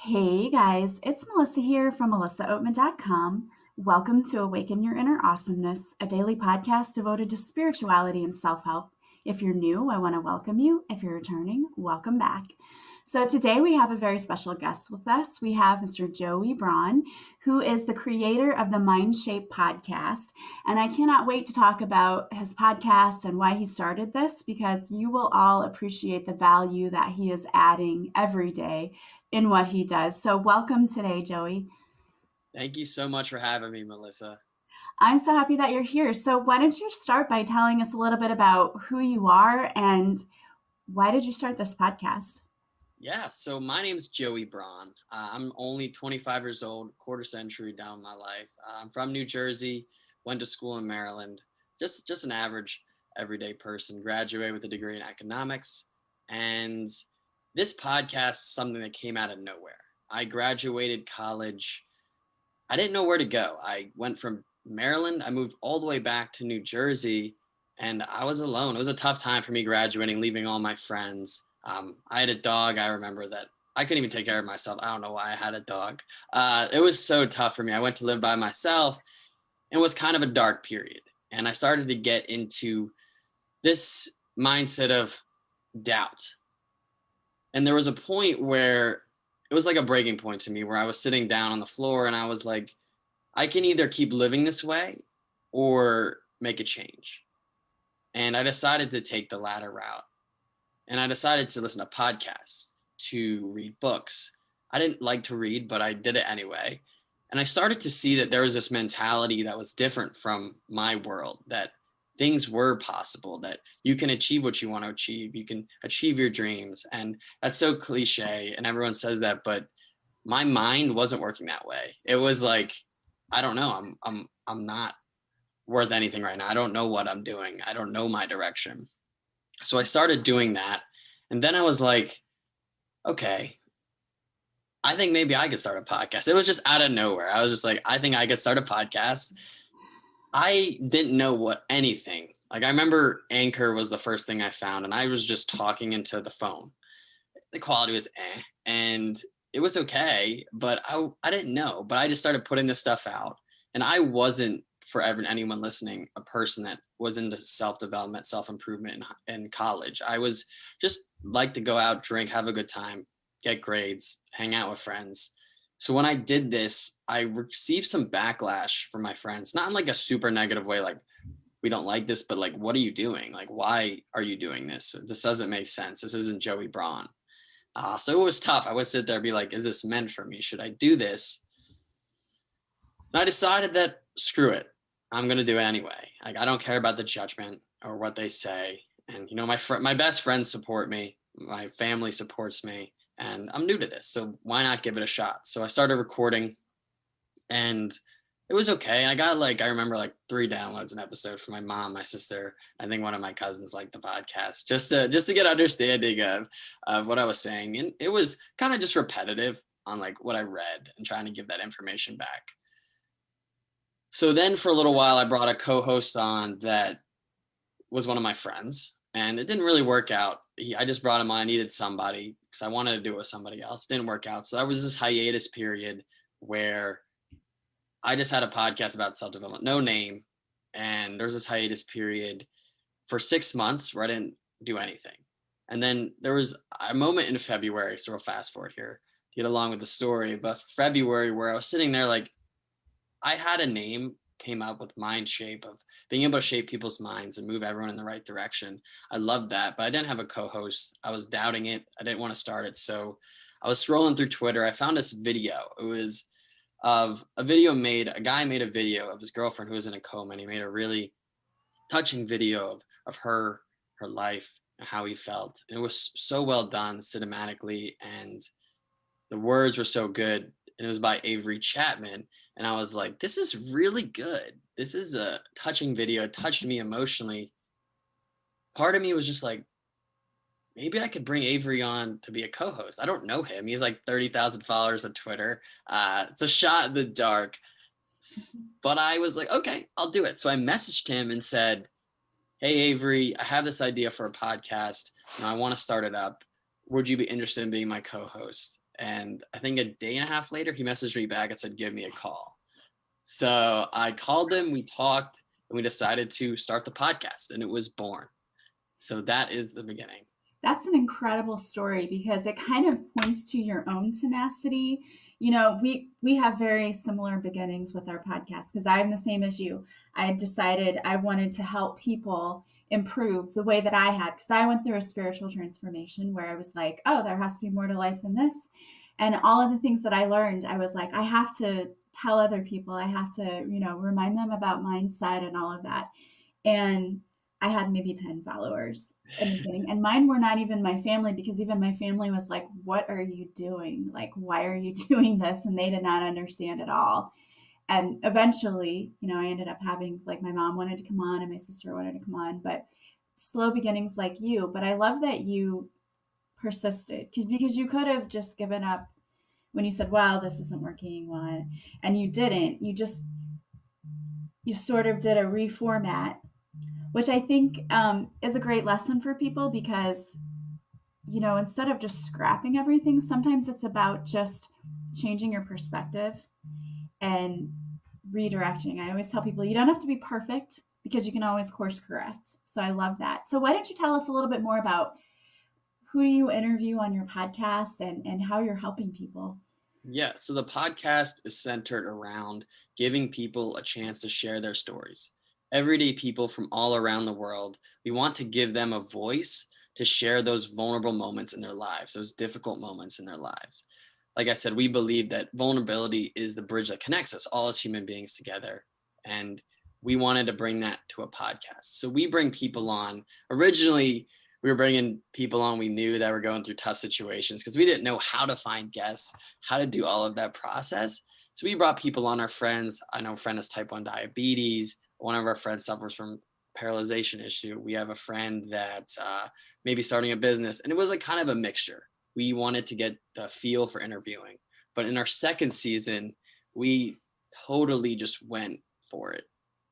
Hey guys, it's Melissa here from melissaoatman.com. Welcome to Awaken Your Inner Awesomeness, a daily podcast devoted to spirituality and self-help. If you're new, I want to welcome you. If you're returning, welcome back. So today we have a very special guest with us. We have Mr. Joey Braun, who is the creator of the Mindshape Podcast. And I cannot wait to talk about his podcast and why he started this, because you will all appreciate the value that he is adding every day in what he does. So welcome today, Joey. Thank you so much for having me, Melissa. I'm so happy that you're here. So why don't you start by telling us a little bit about who you are and why did you start this podcast? Yeah, so my name's Joey Braun. I'm only 25 years old, quarter century down my life. I'm from New Jersey, went to school in Maryland, just an average everyday person, graduated with a degree in economics. And this podcast is something that came out of nowhere. I graduated college. I didn't know where to go. I went from Maryland, I moved all the way back to New Jersey, and I was alone. It was a tough time for me graduating, leaving all my friends. I had a dog. I remember that I couldn't even take care of myself. I don't know why I had a dog. It was so tough for me. I went to live by myself, and it was kind of a dark period. And I started to get into this mindset of doubt. And there was a point where it was like a breaking point to me where I was sitting down on the floor and I was like, I can either keep living this way or make a change. And I decided to take the latter route. And I decided to listen to podcasts, to read books. I didn't like to read, but I did it anyway. And I started to see that there was this mentality that was different from my world, that things were possible, that you can achieve what you want to achieve. You can achieve your dreams. And that's so cliche. And everyone says that, but my mind wasn't working that way. It was like, I don't know. I'm not worth anything right now. I don't know what I'm doing. I don't know my direction. So I started doing that. And then I was like, okay, I think maybe I could start a podcast. It was just out of nowhere. I was just like, I think I could start a podcast. I didn't know what anything. Like I remember Anchor was the first thing I found, and I was just talking into the phone. The quality was and it was okay, but I didn't know. But I just started putting this stuff out, and I wasn't, for anyone listening, a person that was into self-development, self-improvement in college. I was just like to go out, drink, have a good time, get grades, hang out with friends. So when I did this, I received some backlash from my friends, not in like a super negative way, like we don't like this, but like, what are you doing? Like, why are you doing this? This doesn't make sense. This isn't Joey Braun. So it was tough. I would sit there and be like, is this meant for me? Should I do this? And I decided that screw it. I'm going to do it anyway. Like, I don't care about the judgment or what they say. And, you know, my best friends support me. My family supports me, and I'm new to this. So why not give it a shot? So I started recording, and it was okay. I got I remember 3 downloads an episode from my mom, my sister. I think one of my cousins liked the podcast just to get understanding of what I was saying. And it was kind of just repetitive on like what I read and trying to give that information back. So then for a little while, I brought a co-host on that was one of my friends, and it didn't really work out. I just brought him on. I needed somebody because I wanted to do it with somebody else. It didn't work out. So that was this hiatus period where I just had a podcast about self-development, no name. And there was this hiatus period for 6 months where I didn't do anything. And then there was a moment in February, so we'll fast forward here to get along with the story, but February where I was sitting there like, I had a name, came up with Mindshape, of being able to shape people's minds and move everyone in the right direction. I loved that, but I didn't have a co-host. I was doubting it. I didn't want to start it. So I was scrolling through Twitter. I found this video. It was of a guy made a video of his girlfriend who was in a coma, and he made a really touching video of her life and how he felt. And it was so well done cinematically, and the words were so good. And it was by Avery Chapman. And I was like, this is really good. This is a touching video. It touched me emotionally. Part of me was just like, maybe I could bring Avery on to be a co-host. I don't know him. He has like 30,000 followers on Twitter. It's a shot in the dark. But I was like, okay, I'll do it. So I messaged him and said, hey, Avery, I have this idea for a podcast. I want to start it up. Would you be interested in being my co-host? And I think a day and a half later, he messaged me back and said, give me a call. So I called him, we talked, and we decided to start the podcast, and it was born. So that is the beginning. That's an incredible story because it kind of points to your own tenacity. You know, we have very similar beginnings with our podcast because I'm the same as you. I had decided I wanted to help people improve the way that I had, because I went through a spiritual transformation where I was like, oh, there has to be more to life than this. And all of the things that I learned, I was like, I have to tell other people. I have to, remind them about mindset and all of that. And I had maybe 10 followers in the beginning, and mine were not even my family, because even my family was like, what are you doing? Like, why are you doing this? And they did not understand at all. And eventually, I ended up having, like, my mom wanted to come on and my sister wanted to come on, but slow beginnings like you. But I love that you persisted, because you could have just given up when you said, wow, this isn't working. Why? And you didn't. You sort of did a reformat, which I think is a great lesson for people, because, instead of just scrapping everything, sometimes it's about just changing your perspective and redirecting. I always tell people you don't have to be perfect, because you can always course correct. So I love that. So why don't you tell us a little bit more about who you interview on your podcast and how you're helping people? Yeah, so the podcast is centered around giving people a chance to share their stories. Everyday people from all around the world, we want to give them a voice to share those vulnerable moments in their lives, those difficult moments in their lives. Like I said, we believe that vulnerability is the bridge that connects us all as human beings together. And we wanted to bring that to a podcast. So we bring people on. Originally, we were bringing people on we knew that were going through tough situations, because we didn't know how to find guests, how to do all of that process. So we brought people on, our friends. I know a friend has type 1 diabetes. One of our friends suffers from paralyzation issue. We have a friend that maybe starting a business. And it was like kind of a mixture. We wanted to get the feel for interviewing. But in our second season, we totally just went for it.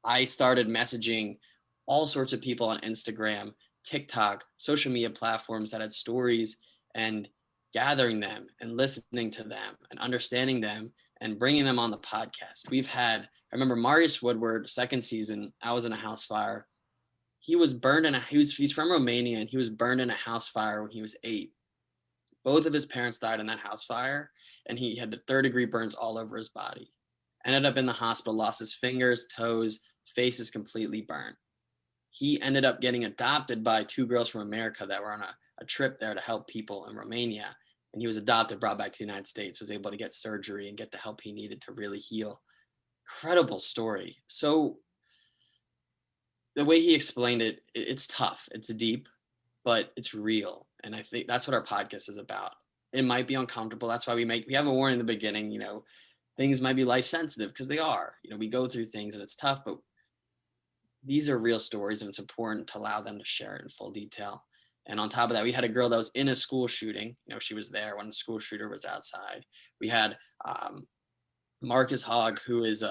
I started messaging all sorts of people on Instagram, TikTok, social media platforms that had stories, and gathering them and listening to them and understanding them and bringing them on the podcast. I remember Marius Woodward, second season, I was in a house fire. He was burned he's from Romania, and he was burned in a house fire when he was 8. Both of his parents died in that house fire, and he had the 3rd-degree burns all over his body. Ended up in the hospital, lost his fingers, toes, face is completely burnt. He ended up getting adopted by 2 girls from America that were on a trip there to help people in Romania. And he was adopted, brought back to the United States, was able to get surgery and get the help he needed to really heal. Incredible story. So the way he explained it, it's tough, it's deep, but it's real. And I think that's what our podcast is about. It might be uncomfortable. That's why we have a warning in the beginning, things might be life sensitive, because they are. We go through things and it's tough, but these are real stories, and it's important to allow them to share it in full detail. And on top of that, we had a girl that was in a school shooting. She was there when the school shooter was outside. We had Marcus Hogg, who is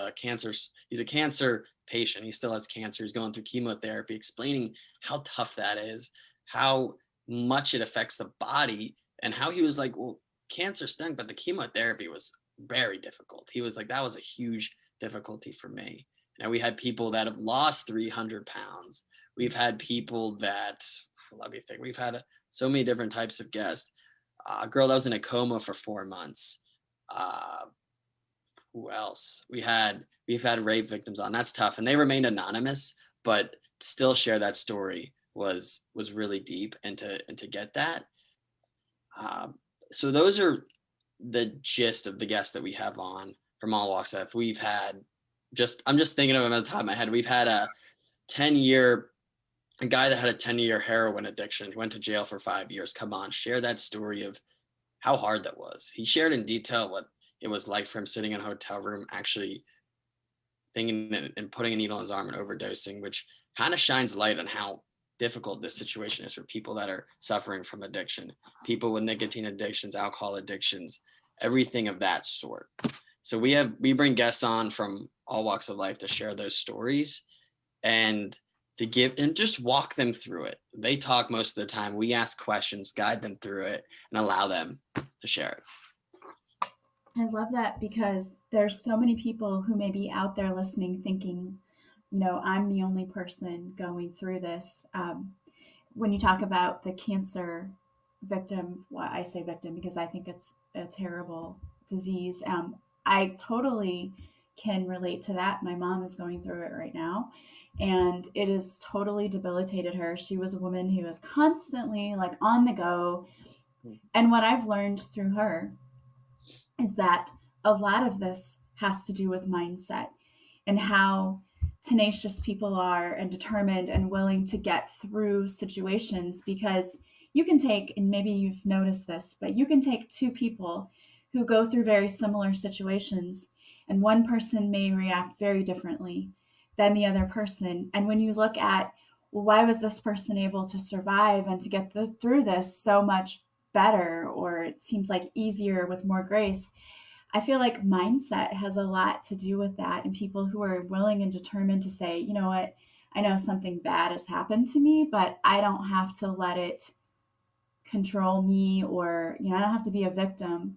he's a cancer patient. He still has cancer. He's going through chemotherapy, explaining how tough that is, how much it affects the body, and how he was like, well, cancer stunk, but the chemotherapy was very difficult. He was like, that was a huge difficulty for me. Now, we had people that have lost 300 pounds. We've had people that, let me think, we've had so many different types of guests. A girl that was in a coma for 4 months. Who else? We've had rape victims on. That's tough. And they remained anonymous, but still share that story was really deep, and to get that. So those are the gist of the guests that we have on from all walks of life. We've had I'm just thinking of them at the top of my head. We've had a guy that had a 10-year heroin addiction. He went to jail for 5 years. Come on, share that story of how hard that was. He shared in detail what it was like for him sitting in a hotel room, actually thinking and putting a needle in his arm and overdosing, which kind of shines light on how difficult this situation is for people that are suffering from addiction, people with nicotine addictions, alcohol addictions, everything of that sort. So we bring guests on from all walks of life to share those stories and to give and just walk them through it. They talk most of the time. We ask questions, guide them through it, and allow them to share it. I love that because there's so many people who may be out there listening thinking, I'm the only person going through this. When you talk about the cancer victim, well, I say victim because I think it's a terrible disease. I totally can relate to that. My mom is going through it right now, and it has totally debilitated her. She was a woman who was constantly like on the go. And what I've learned through her is that a lot of this has to do with mindset and how tenacious people are and determined and willing to get through situations, because you can take, and maybe you've noticed this, but you can take two people who go through very similar situations, and one person may react very differently than the other person. And when you look at, well, why was this person able to survive and to get through this so much better, or it seems like easier with more grace, I feel like mindset has a lot to do with that, and people who are willing and determined to say, you know what, I know something bad has happened to me, but I don't have to let it control me, or, I don't have to be a victim.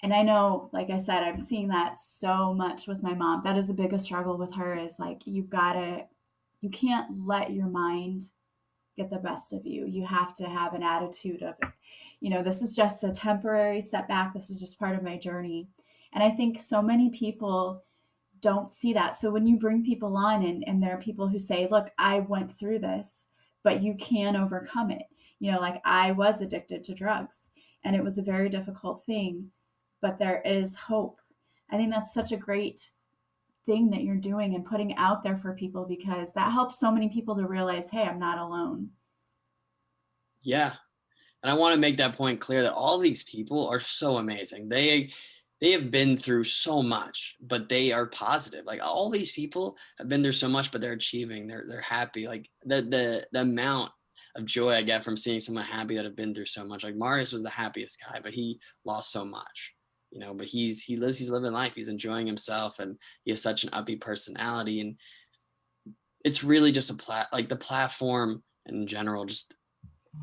And I know, like I said, I'm seeing that so much with my mom. That is the biggest struggle with her, is like, you can't let your mind get the best of you. You have to have an attitude of, this is just a temporary setback. This is just part of my journey. And I think so many people don't see that. So when you bring people on, and there are people who say, look, I went through this, but you can overcome it. Like I was addicted to drugs and it was a very difficult thing, but there is hope. I think that's such a great thing that you're doing and putting out there for people, because that helps so many people to realize, hey, I'm not alone. Yeah. And I want to make that point clear that all these people are so amazing. They have been through so much, but they are positive. Like all these people have been through so much, but they're achieving. They're happy. Like the amount of joy I get from seeing someone happy that have been through so much. Like Marius was the happiest guy, but he lost so much, but he's living life. He's enjoying himself, and he has such an upbeat personality. And it's really just like the platform in general, just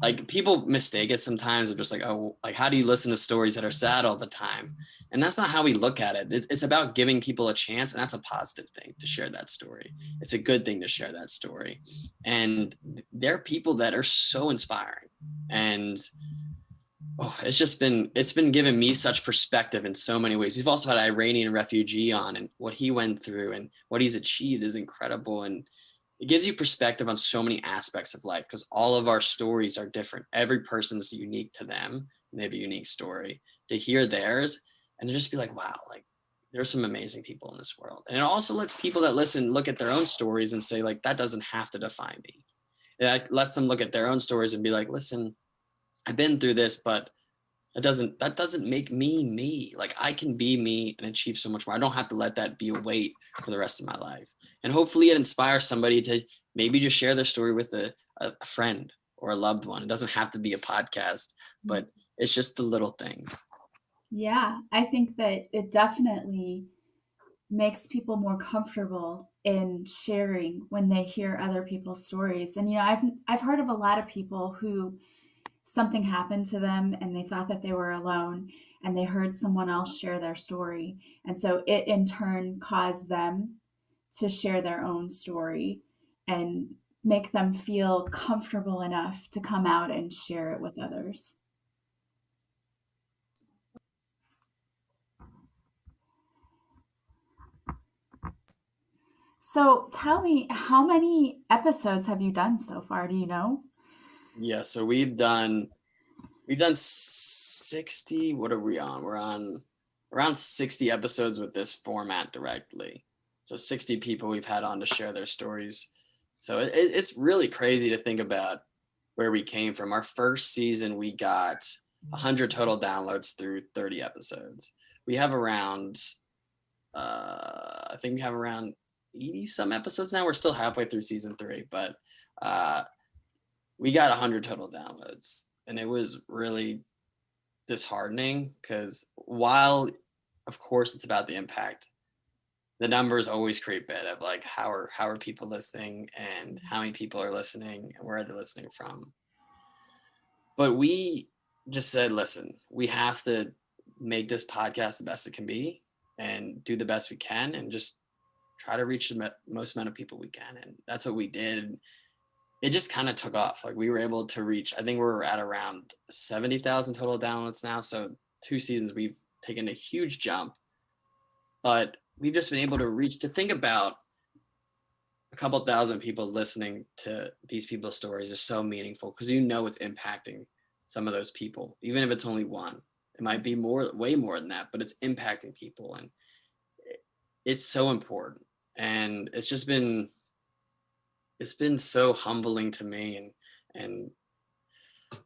like people mistake it sometimes of just like, oh, like how do you listen to stories that are sad all the time? And that's not how we look at it. It's about giving people a chance, and that's a positive thing to share that story. It's a good thing to share that story. And there are people that are so inspiring, and it's been giving me such perspective in so many ways. We've also had an Iranian refugee on, and what he went through and what he's achieved is incredible. And it gives you perspective on so many aspects of life, because all of our stories are different. Every person's unique to them, and they have a unique story. To hear theirs and to just be like, wow, like there's some amazing people in this world. And it also lets people that listen look at their own stories and say, like, that doesn't have to define me. It lets them look at their own stories and be like, listen, I've been through this, but that doesn't make me me. Like I can be me and achieve so much more. I don't have to let that be a weight for the rest of my life. And hopefully it inspires somebody to maybe just share their story with a friend or a loved one. It doesn't have to be a podcast, but it's just the little things. Yeah, I think that it definitely makes people more comfortable in sharing when they hear other people's stories. And I've heard of a lot of people who something happened to them and they thought that they were alone, and they heard someone else share their story, and so it in turn caused them to share their own story and make them feel comfortable enough to come out and share it with others. So tell me, how many episodes have you done so far? Do you know? Yeah. So we've done 60. What are we on? We're on around 60 episodes with this format directly. So 60 people we've had on to share their stories. So it's really crazy to think about where we came from. Our first season, we got 100 total downloads through 30 episodes. We have around, I think we have around 80 some episodes now. We're still halfway through season 3, but uh, we got 100 total downloads. And it was really disheartening because while, of course, it's about the impact, the numbers always creep a bit of like how are people listening and how many people are listening and where are they listening from. But we just said, listen, we have to make this podcast the best it can be and do the best we can and just try to reach the most amount of people we can. And that's what we did. It just kind of took off. Like we were able to reach, I think we're at around 70,000 total downloads now. So 2 seasons, we've taken a huge jump, but we've just been able to think about a couple thousand people listening to these people's stories is so meaningful because it's impacting some of those people, even if it's only one. It might be way more than that, but it's impacting people, and it's so important. And it's been so humbling to me, and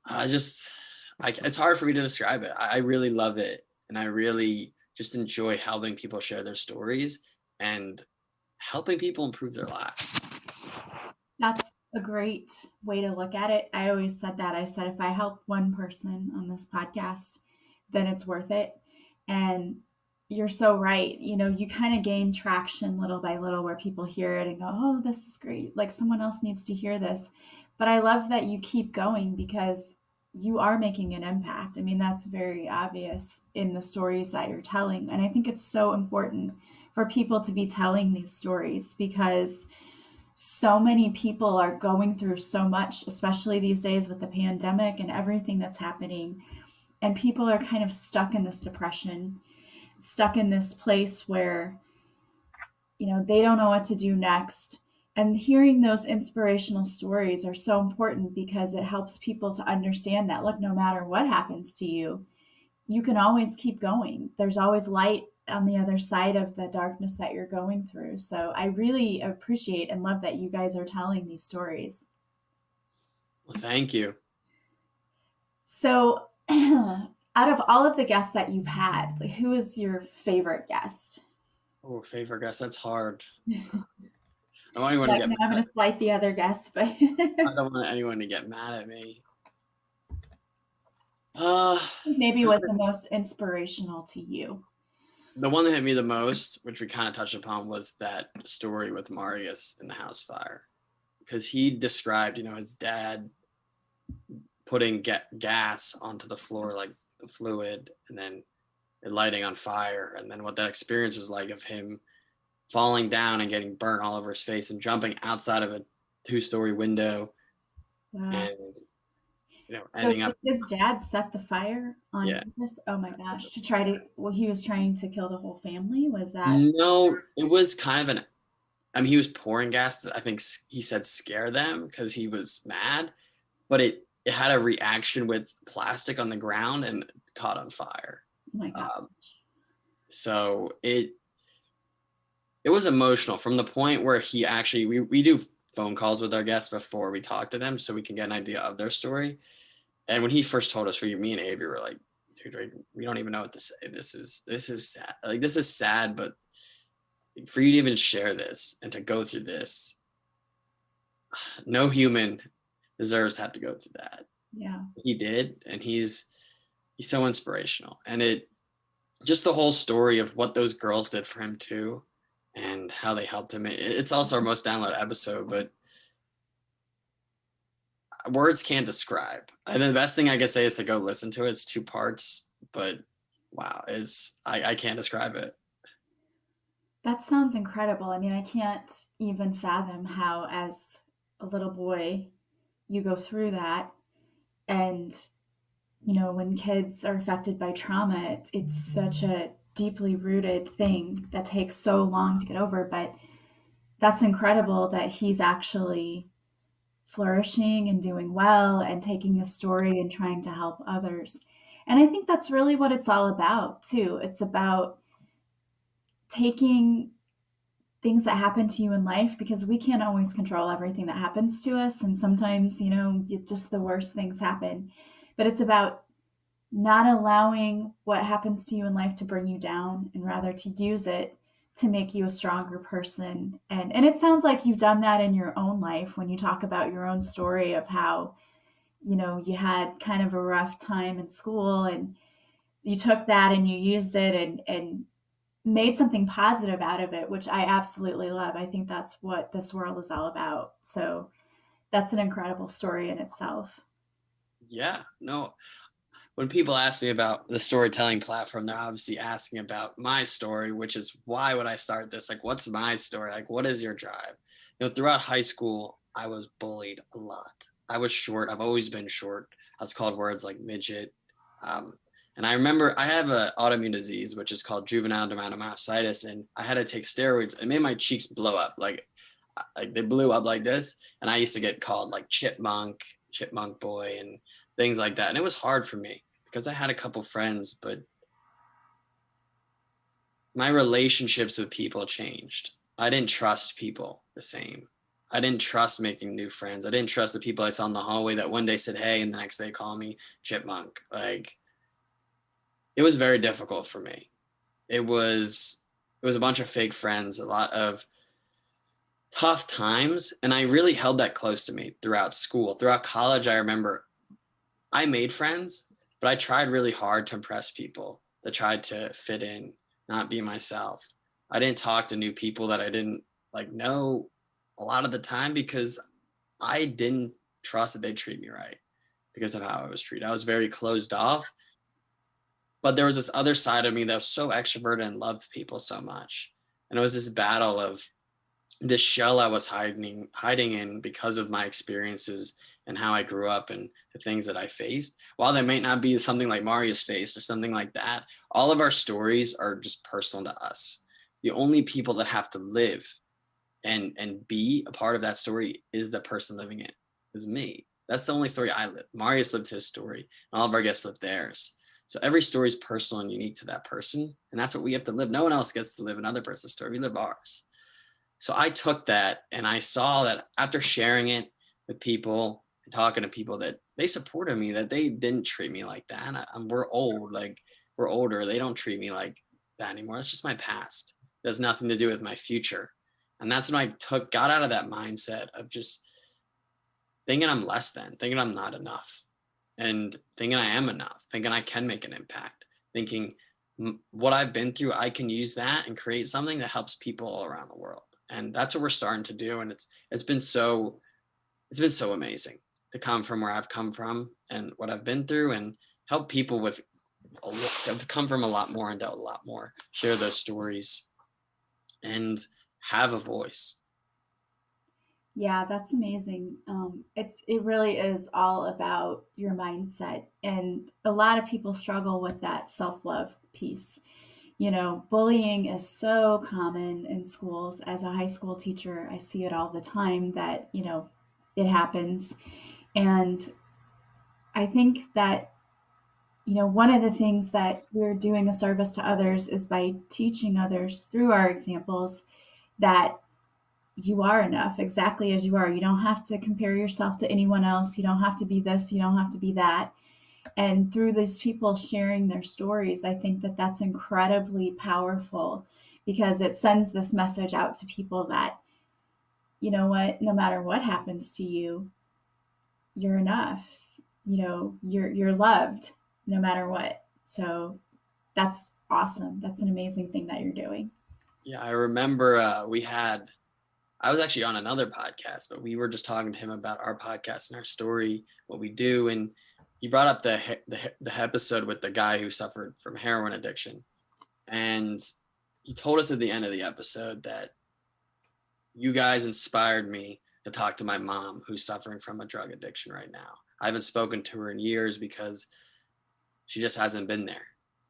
it's hard for me to describe it. I really love it, and I really just enjoy helping people share their stories and helping people improve their lives. That's a great way to look at it. I always said that. I said, if I help one person on this podcast, then it's worth it. And you're so right. You kind of gain traction little by little where people hear it and go, oh, this is great. Like someone else needs to hear this. But I love that you keep going because you are making an impact. I mean, that's very obvious in the stories that you're telling. And I think it's so important for people to be telling these stories because so many people are going through so much, especially these days with the pandemic and everything that's happening. And people are kind of stuck in this depression, stuck in this place where, they don't know what to do next. And hearing those inspirational stories are so important because it helps people to understand that, look, no matter what happens to you, you can always keep going. There's always light on the other side of the darkness that you're going through. So I really appreciate and love that you guys are telling these stories. Well, thank you. So out of all of the guests that you've had, like, who is your favorite guest? Oh, favorite guest. That's hard. I don't want anyone to get mad. I'm going to slight the other guests, but I don't want anyone to get mad at me. Maybe what's the most inspirational to you? The one that hit me the most, which we kind of touched upon, was that story with Marius in the house fire, because he described, his dad putting gas onto the floor, like the fluid, and then it lighting on fire, and then what that experience was like of him falling down and getting burnt all over his face and jumping outside of a 2-story window. Wow. And ending up. His dad set the fire on purpose? Oh my gosh! He was trying to kill the whole family. Was that? No, it was kind of he was pouring gas. I think he said scare them because he was mad, but it had a reaction with plastic on the ground and caught on fire. Oh my gosh! So it was emotional from the point where he actually we do phone calls with our guests before we talk to them so we can get an idea of their story. And when he first told us, me and Avery were like, dude, we don't even know what to say. This is sad. Like, this is sad, but for you to even share this and to go through this, no human deserves to have to go through that. Yeah. He did, and he's so inspirational. And just the whole story of what those girls did for him too, and how they helped him. It's also our most downloaded episode, but words can't describe. And the best thing I could say is to go listen to it. It's 2 parts, but wow, I can't describe it. That sounds incredible. I mean, I can't even fathom how, as a little boy, you go through that. And, when kids are affected by trauma, it's such a deeply rooted thing that takes so long to get over. But that's incredible that he's actually flourishing and doing well and taking a story and trying to help others. And I think that's really what it's all about too. It's about taking things that happen to you in life, because we can't always control everything that happens to us. And sometimes, just the worst things happen. But it's about not allowing what happens to you in life to bring you down, and rather to use it to make you a stronger person. And it sounds like you've done that in your own life when you talk about your own story of how, you had kind of a rough time in school and you took that and you used it and made something positive out of it, which I absolutely love. I think that's what this world is all about. So that's an incredible story in itself. Yeah, no, when people ask me about the storytelling platform, they're obviously asking about my story, which is why would I start this? Like, what's my story? Like, what is your drive? Throughout high school, I was bullied a lot. I was short. I've always been short. I was called words like midget. And I remember I have an autoimmune disease, which is called juvenile dermatomyositis, and I had to take steroids. It made my cheeks blow up. Like they blew up like this. And I used to get called like chipmunk boy, and things like that. And it was hard for me because I had a couple friends, but my relationships with people changed. I didn't trust people the same. I didn't trust making new friends. I didn't trust the people I saw in the hallway that one day said, hey, and the next day call me chipmunk. Like, it was very difficult for me. It was a bunch of fake friends, a lot of tough times. And I really held that close to me throughout school. Throughout college, I remember I made friends, but I tried really hard to impress people, that tried to fit in, not be myself. I didn't talk to new people that I didn't know a lot of the time because I didn't trust that they'd treat me right because of how I was treated. I was very closed off, but there was this other side of me that was so extroverted and loved people so much. And it was this battle of this shell I was hiding in because of my experiences and how I grew up and the things that I faced. While they may not be something like Mario's face or something like that, all of our stories are just personal to us. The only people that have to live and be a part of that story is the person living it, is me. That's the only story I live. Mario's lived his story, and all of our guests lived theirs. So every story is personal and unique to that person, and that's what we have to live. No one else gets to live another person's story. We live ours. So I took that, and I saw that after sharing it with people and talking to people, that they supported me, that they didn't treat me like that. We're old, we're older. They don't treat me like that anymore. It's just my past. It has nothing to do with my future. And that's when I got out of that mindset of just thinking I'm less than, thinking I'm not enough, and thinking I am enough, thinking I can make an impact, thinking what I've been through, I can use that and create something that helps people all around the world. And that's what we're starting to do. And it's been so amazing to come from where I've come from and what I've been through, and help people with have come from a lot more and dealt a lot more, share those stories and have a voice. Yeah, that's amazing. It really is all about your mindset, and a lot of people struggle with that self-love piece. Bullying is so common in schools. As a high school teacher, I see it all the time that, it happens. And I think that, one of the things that we're doing a service to others is by teaching others through our examples that you are enough exactly as you are. You don't have to compare yourself to anyone else. You don't have to be this. You don't have to be that. And through these people sharing their stories, I think that that's incredibly powerful, because it sends this message out to people that, you know what, no matter what happens to you, you're enough. You're loved no matter what. So that's awesome. That's an amazing thing that you're doing. Yeah, I remember I was actually on another podcast, but we were just talking to him about our podcast and our story, what we do. And he brought up the episode with the guy who suffered from heroin addiction. And he told us at the end of the episode that you guys inspired me to talk to my mom, who's suffering from a drug addiction right now. I haven't spoken to her in years because she just hasn't been there.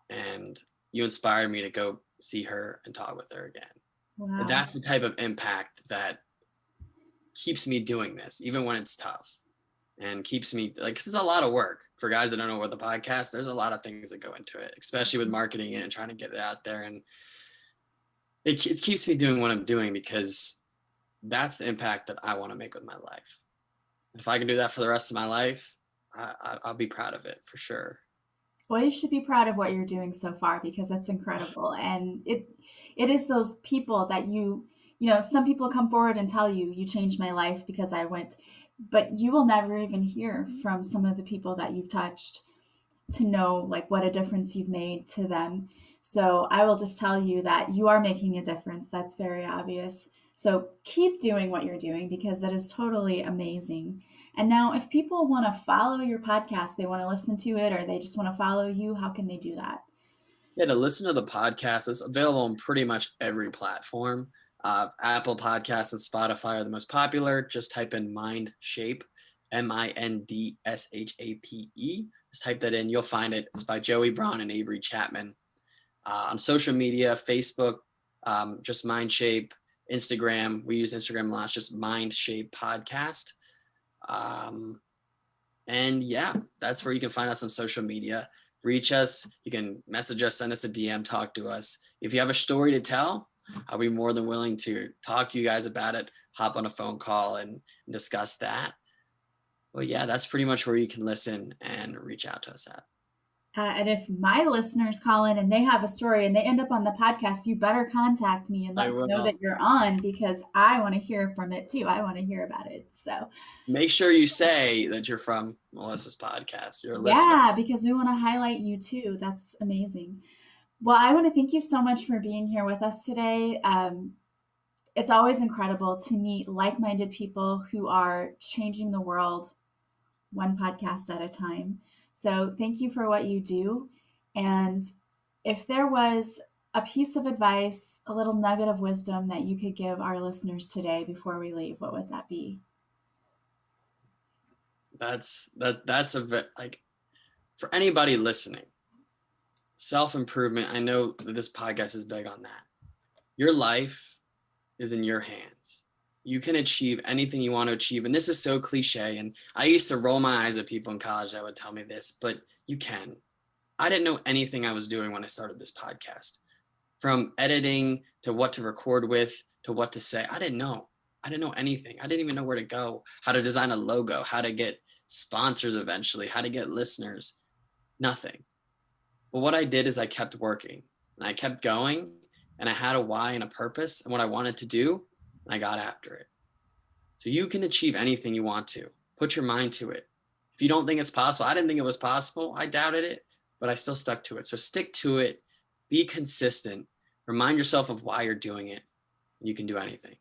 And you inspired me to go see her and talk with her again. Wow. And that's the type of impact that keeps me doing this, even when it's tough, and keeps me this is a lot of work for guys that don't know what the podcast. There's a lot of things that go into it, especially with marketing it and trying to get it out there. And it keeps me doing what I'm doing because that's the impact that I want to make with my life. If I can do that for the rest of my life, I'll be proud of it for sure. Well, you should be proud of what you're doing so far, because that's incredible. And it is those people that some people come forward and tell you, you changed my life because I went, but you will never even hear from some of the people that you've touched to know what a difference you've made to them. So I will just tell you that you are making a difference. That's very obvious. So keep doing what you're doing, because that is totally amazing. And now if people want to follow your podcast, they want to listen to it, or they just want to follow you, how can they do that? Yeah, to listen to the podcast, it's available on pretty much every platform. Apple Podcasts and Spotify are the most popular. Just type in Mindshape, Mindshape. Just type that in. You'll find it. It's by Joey Braun and Avery Chapman. On social media, Facebook, just Mindshape. Instagram, we use Instagram a lot. It's just Mindshape Podcast. And yeah, that's where you can find us on social media. Reach us. You can message us, send us a DM, talk to us. If you have a story to tell, I'll be more than willing to talk to you guys about it, hop on a phone call and discuss that. Well, yeah, that's pretty much where you can listen and reach out to us at. And if my listeners call in and they have a story and they end up on the podcast, you better contact me and let me know that you're on, because I want to hear from it too. I want to hear about it. So make sure you say that you're from Melissa's podcast. You're a listener. Yeah, because we want to highlight you too. That's amazing. Well, I want to thank you so much for being here with us today. It's always incredible to meet like-minded people who are changing the world one podcast at a time. So thank you for what you do. And if there was a piece of advice, a little nugget of wisdom that you could give our listeners today before we leave, what would that be? That's for anybody listening, self-improvement. I know that this podcast is big on that. Your life is in your hands. You can achieve anything you want to achieve. And this is so cliche. And I used to roll my eyes at people in college that would tell me this, but you can. I didn't know anything I was doing when I started this podcast. From editing to what to record with to what to say. I didn't know anything. I didn't even know where to go, how to design a logo, how to get sponsors eventually, how to get listeners, nothing. But what I did is I kept working and I kept going, and I had a why and a purpose and what I wanted to do, and I got after it. So you can achieve anything you want to. Put your mind to it. If you don't think it's possible, I didn't think it was possible. I doubted it, but I still stuck to it. So stick to it, be consistent, remind yourself of why you're doing it, and you can do anything.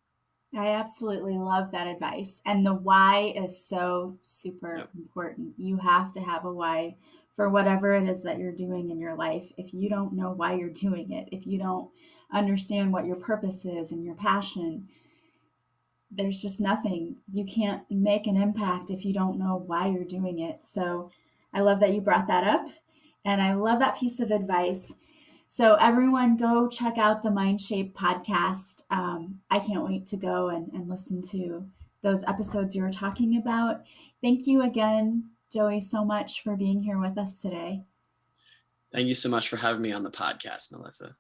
I absolutely love that advice. And the why is so super important. You have to have a why for whatever it is that you're doing in your life. If you don't know why you're doing it, if you don't understand what your purpose is and your passion, there's just nothing. You can't make an impact if you don't know why you're doing it. So I love that you brought that up. And I love that piece of advice. So everyone go check out the Mindshape podcast. I can't wait to go and listen to those episodes you were talking about. Thank you again, Joey, so much for being here with us today. Thank you so much for having me on the podcast, Melissa.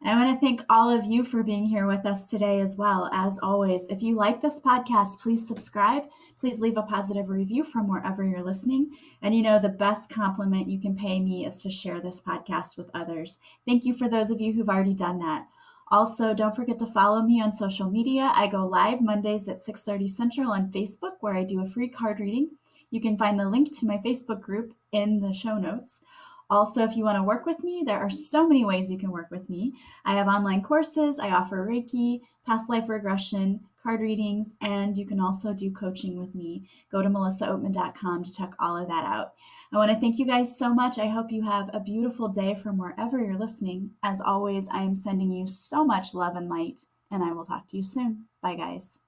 I want to thank all of you for being here with us today as well. As always, if you like this podcast, please subscribe. Please leave a positive review from wherever you're listening. And the best compliment you can pay me is to share this podcast with others. Thank you for those of you who've already done that. Also, don't forget to follow me on social media. I go live Mondays at 6:30 Central on Facebook, where I do a free card reading. You can find the link to my Facebook group in the show notes. Also, if you want to work with me, there are so many ways you can work with me. I have online courses, I offer Reiki, past life regression, card readings, and you can also do coaching with me. Go to melissaoatman.com to check all of that out. I want to thank you guys so much. I hope you have a beautiful day from wherever you're listening. As always, I am sending you so much love and light, and I will talk to you soon. Bye, guys.